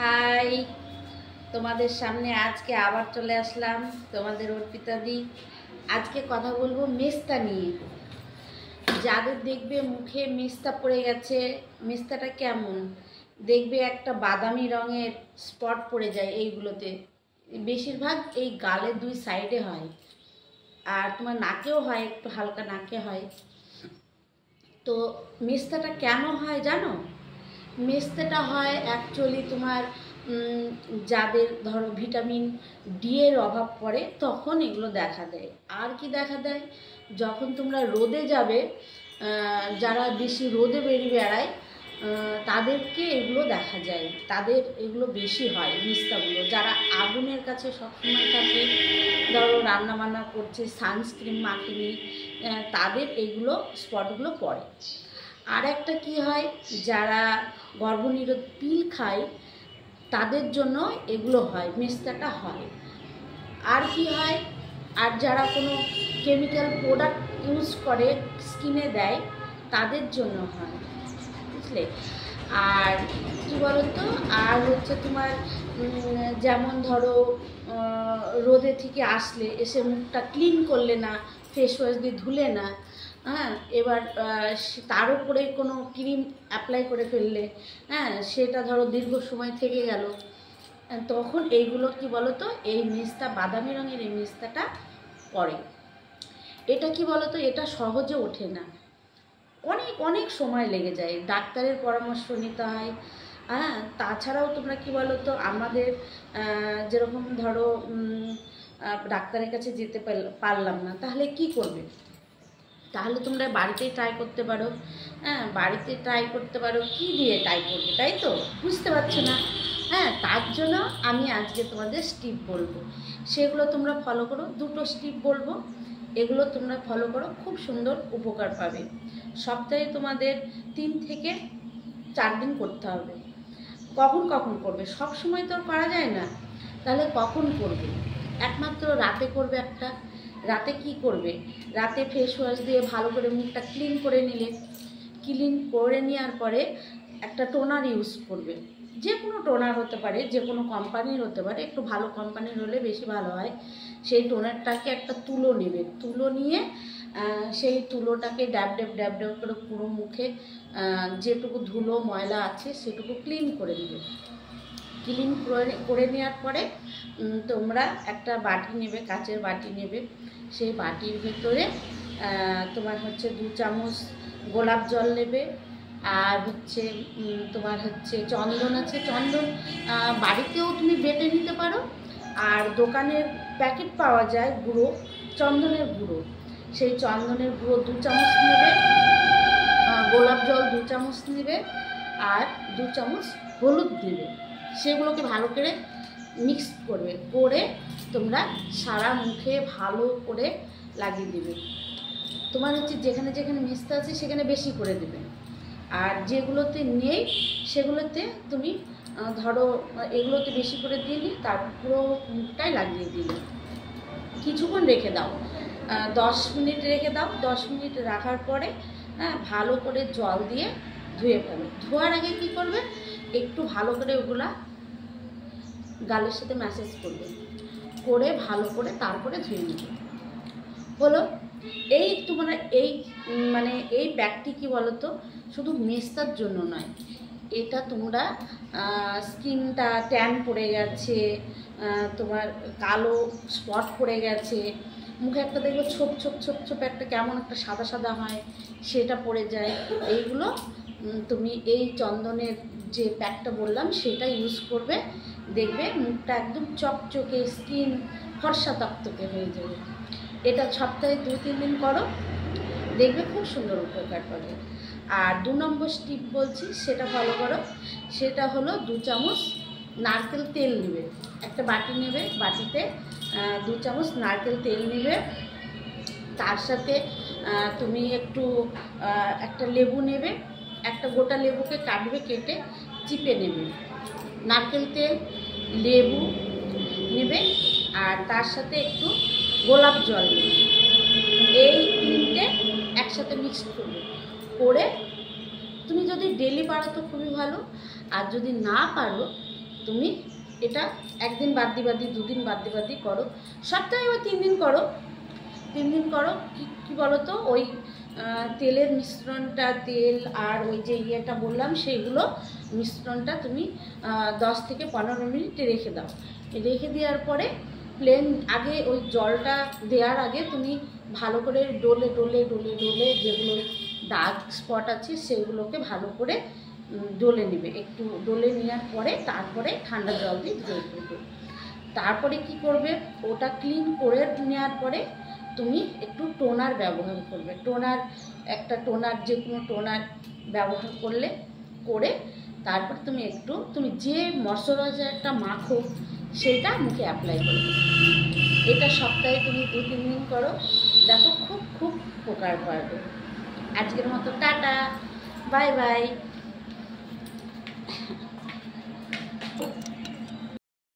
High, তোমাদের সামনে আজকে আবার চলে আসলাম, তোমাদের অর্পিতা দি। আজকে কথা বলবো মেস্তা নিয়ে। যাদের দেখবে মুখে মেস্তা পড়ে গেছে, মেস্তাটা কেমন দেখবে, একটা বাদামি রঙের স্পট পড়ে যায় এইগুলোতে। বেশিরভাগ এই গালের দুই সাইডে হয়, আর তোমার নাকেও হয়, একটু হালকা নাকে হয়। তো মেস্তাটা কেন হয় জানো? মেস্তাটা হয় অ্যাকচুয়ালি তোমার যাদের ধরো ভিটামিন ডি এর অভাব পড়ে তখন এগুলো দেখা দেয়। আর কি দেখা দেয়, যখন তোমরা রোদে যাবে, যারা বেশি রোদে বেড়ায় তাদেরকে এগুলো দেখা যায়, তাদের এগুলো বেশি হয় মেস্তাগুলো। যারা আগুনের কাছে সবসময় থাকে, ধরো রান্নাবান্না করছে, সানস্ক্রিন মাখেনি, তাদের এইগুলো স্পটগুলো পড়ে। আর একটা কি হয়, যারা গর্ভনিরোধ পিল খায় তাদের জন্য এগুলো হয়, মেস্তাটা হয়। আর কি হয়, আর যারা কোনো কেমিক্যাল প্রোডাক্ট ইউজ করে স্কিনে দেয় তাদের জন্য হয়, বুঝলে। আর কি বলতো, আর হচ্ছে তোমার যেমন ধরো রোদে থেকে আসলে এসে মুখটা ক্লিন করলে না, ফেস ওয়াশ দিয়ে ধুলে না, হ্যাঁ, এবার তার উপরে কোনো ক্রিম অ্যাপ্লাই করে ফেললে, হ্যাঁ, সেটা ধরো দীর্ঘ সময় থেকে গেল, তখন এইগুলো কি বলতো, এই মেস্তা বাদামি রঙের এই মেস্তাটা পড়ে। এটা কি বলতো, এটা সহজে ওঠে না, অনেক অনেক সময় লেগে যায়, ডাক্তারের পরামর্শ নিতে হয়। হ্যাঁ, তাছাড়াও তোমরা কি বলতো, আমাদের যেরকম ধরো ডাক্তারের কাছে যেতে পারলাম না, তাহলে কি করবে? তাহলে তোমরা বাড়িতেই ট্রাই করতে পারো। হ্যাঁ, বাড়িতে ট্রাই করতে পারো, কি দিয়ে ট্রাই করবে, তাই তো বুঝতে পারছো না? হ্যাঁ, তার জন্য আমি আজকে তোমাদের স্টিপ বলবো, সেগুলো তোমরা ফলো করো। দুটো স্টিপ বলবো, এগুলো তোমরা ফলো করো, খুব সুন্দর উপকার পাবে। সপ্তাহে তোমাদের 3 থেকে 4 দিন করতে হবে। কখন কখন করবে? সব সময় তো করা যায় না, তাহলে কখন করবে? একমাত্র রাতে করবে একটা। রাতে কি করবে? রাতে ফেস ওয়াশ দিয়ে ভালো করে মুখটা ক্লিন করে নিলে, ক্লিন করে নেওয়ার পরে একটা টোনার ইউজ করবে। যে কোনো টোনার হতে পারে, যে কোনো কোম্পানির হতে পারে, একটু ভালো কোম্পানির হলে বেশি ভালো হয়। সেই টোনারটাকে একটা তুলো নেবে, তুলো নিয়ে সেই তুলোটাকে ড্যাব ড্যাব ড্যাব ড্যাব করে পুরো মুখে যেটুকু ধুলো ময়লা আছে সেটুকু ক্লিন করে নেবে। ক্লিন করে নেওয়ার পরে তোমরা একটা বাটি নেবে, কাচের বাটি নেবে। সেই বাটির ভেতরে তোমার হচ্ছে 2 চামচ গোলাপ জল নেবে, আর হচ্ছে তোমার হচ্ছে চন্দন আছে, চন্দন বাড়িতেও তুমি বেটে নিতে পারো, আর দোকানের প্যাকেট পাওয়া যায় গুঁড়ো, চন্দনের গুঁড়ো, সেই চন্দনের গুঁড়ো 2 চামচ নেবে, গোলাপ জল 2 চামচ নেবে, আর 2 চামচ হলুদ দেবে। সেগুলোকে ভালো করে মিক্স করবে, করে তোমরা সারা মুখে ভালো করে লাগিয়ে দেবে। তোমার হচ্ছে যেখানে যেখানে মেস্তা আছে সেখানে বেশি করে দেবে, আর যেগুলোতে নেই সেগুলোতে তুমি ধরো এগুলোতে বেশি করে দিয়ে নিই, তারপর পুরো মুখটাই লাগিয়ে দিলে। কিছুক্ষণ রেখে দাও, 10 মিনিট রেখে দাও। 10 মিনিট রাখার পরে ভালো করে জল দিয়ে ধুয়ে ফেলো। ধোয়ার আগে কি করবে, একটু ভালো করে ওগুলা গালের সাথে ম্যাসেজ করবে, করে ভালো করে তারপরে ধুয়ে নেবে। হলো। এই তোমরা এই মানে এই প্যাকটি কি বলতো, শুধু মেস্তার জন্য নয়, এটা তোমরা স্কিনটা ট্যান পড়ে গেছে, তোমার কালো স্পট পড়ে গেছে, মুখে একটা দেখবে ছোপ ছোপ ছোপ ছোপ একটা কেমন একটা সাদা সাদা হয়, সেটা পড়ে যায়। এইগুলো তুমি এই চন্দনের যে প্যাকটা বললাম সেটা ইউজ করবে, দেখবে মুখটা একদম চকচকে, স্কিন ফর্সা তকতকে হয়ে যাবে। এটা সপ্তাহে 2-3 দিন করো, দেখবে খুব সুন্দর উপকার পাবে। আর 2 নম্বর স্টিপ বলছি, সেটা ফলো করো। সেটা হলো 2 চামচ নারকেল তেল নেবে, একটা বাটি নেবে, বাটিতে 2 চামচ নারকেল তেল নেবে। তার সাথে তুমি একটু একটা লেবু নেবে, একটা গোটা লেবুকে কাটবে, কেটে চিপে নেবে। নারকেল তেল, লেবু নেবে, আর তার সাথে একটু গোলাপ জল নেবে। এই 3টে একসাথে মিক্স করবে, করে তুমি যদি ডেলি পারো তো খুবই ভালো, আর যদি না পারো তুমি এটা একদিন বাদ দিয়ে দুদিন বাদ দিয়ে করো, সপ্তাহে এবার 3 দিন করো। 3 দিন করো। কি বলো তো, ওই তেলের মিশ্রণটা, তেল আর ওই যে ইয়েটা বললাম সেইগুলো মিশ্রণটা তুমি 10 থেকে 15 মিনিট রেখে দাও। রেখে দেওয়ার পরে প্লেন আগে ওই জলটা দেওয়ার আগে তুমি ভালো করে ডলে ডলে ডলে ডলে যেগুলো দাগ স্পট আছে সেগুলোকে ভালো করে ডলে নেবে। একটু ডলে নেওয়ার পরে তারপরে ঠান্ডা জল দিয়ে ধুয়ে দেবে। তারপরে কি করবে, ওটা ক্লিন করে নেওয়ার পরে তুমি একটু টোনার ব্যবহার করবে। একটা টোনার, যে কোনো টোনার ব্যবহার করে তারপর তুমি যে ময়শ্চারাইজারটা মাখো সেটা মুখে অ্যাপ্লাই করবে। এটা সপ্তাহে তুমি 2-3 দিন করো, দেখো খুব খুব উপকার পাবে। আজকের মতো টাটা, বাই বাই।